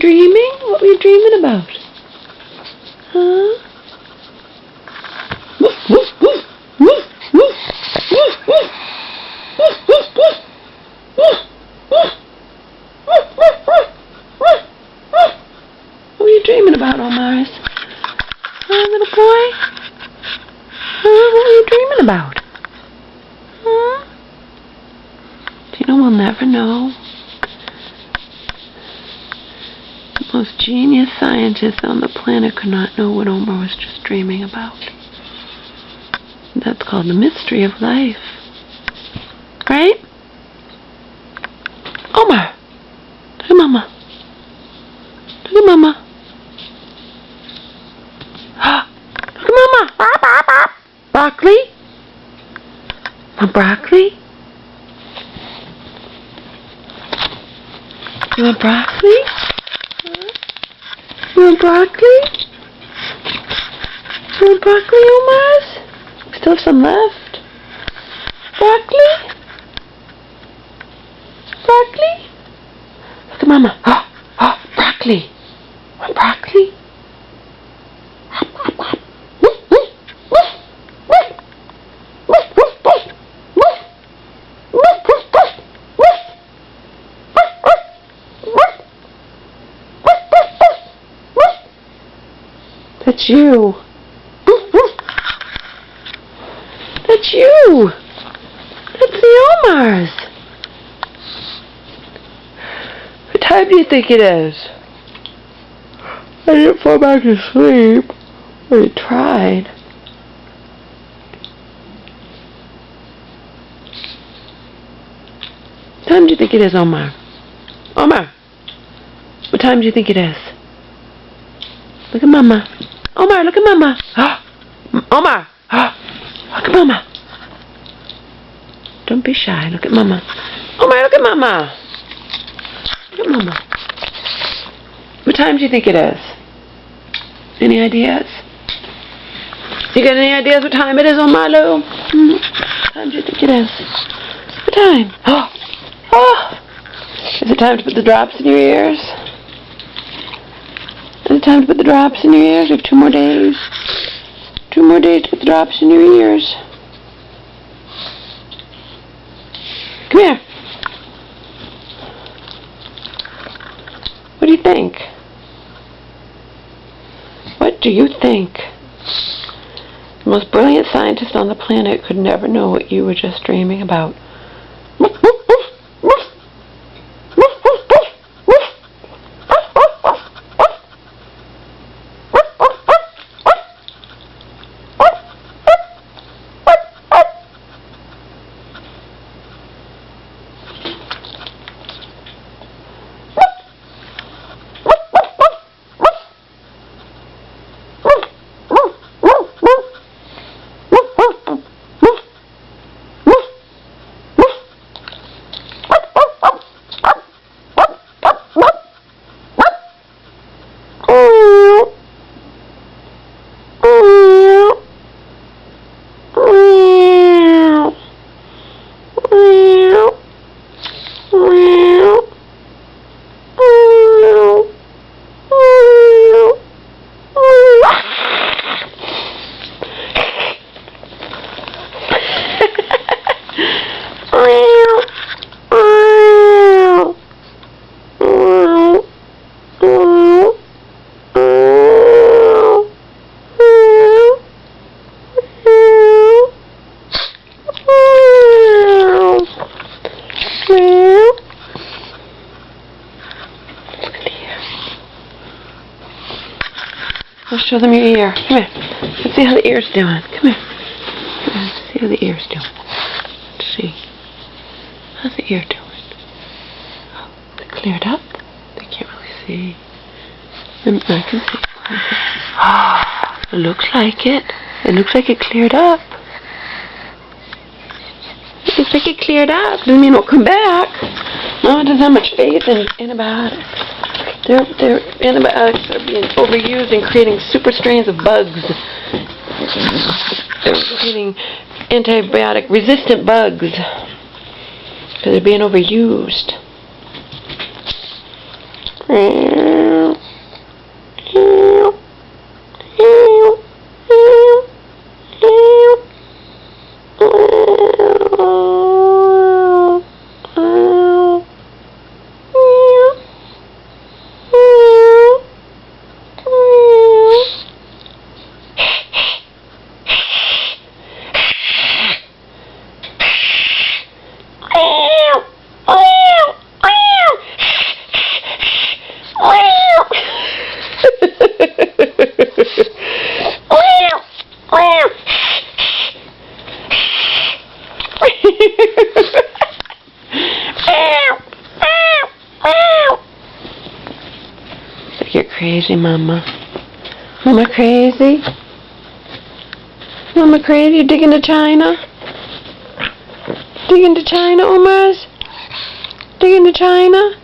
dreaming? What were you dreaming about? Huh? Woof, woof, woof, woof, woof, woof, woof, woof, woof, woof, woof, woof, woof, woof, woof, woof, woof. What were you dreaming about, Omars? Huh, little boy? Huh? What were you dreaming about? Huh? Do you know we'll never know? The most genius scientist on the planet could not know what Omar was just dreaming about. That's called the mystery of life. Right? Omar! Look at Mama. Look at Mama. Look at Mama! Broccoli? Want broccoli? You want broccoli? You want broccoli? You want broccoli, Omars? We still have some left. Broccoli? Broccoli? Look at Mama. Broccoli. Want broccoli? That's you. That's you. That's the Omars. What time do you think it is? I didn't fall back to sleep. I tried. What time do you think it is, Omar? Omar! What time do you think it is? Look at Mama. Omar, look at Mama. Omar! Look at Mama. Don't be shy. Look at Mama. Omar, look at Mama. Look at Mama. What time do you think it is? Any ideas? You got any ideas what time it is, Omar Lou? What time do you think it is? What time? Is it time to put the drops in your ears? Is it time to put the drops in your ears? We have 2 more days. 2 more days to put the drops in your ears. Come here. What do you think? What do you think? The most brilliant scientist on the planet could never know what you were just dreaming about. Let's show them your ear. Come here. Let's see how the ear's doing. Come here. Let's see how the ear's doing. Let's see. How's the ear doing? Oh, they cleared up? They can't really see. I can see. It looks like it. It looks like it cleared up. It looks like it cleared up. Doesn't mean it'll come back. No, it doesn't have much faith in antibiotics. Their antibiotics are being overused in creating super strains of bugs. They're creating antibiotic-resistant bugs because they're being overused. You're crazy, Mama. Mama crazy? Mama crazy? You digging to China? Digging to China, Omars? Digging to China?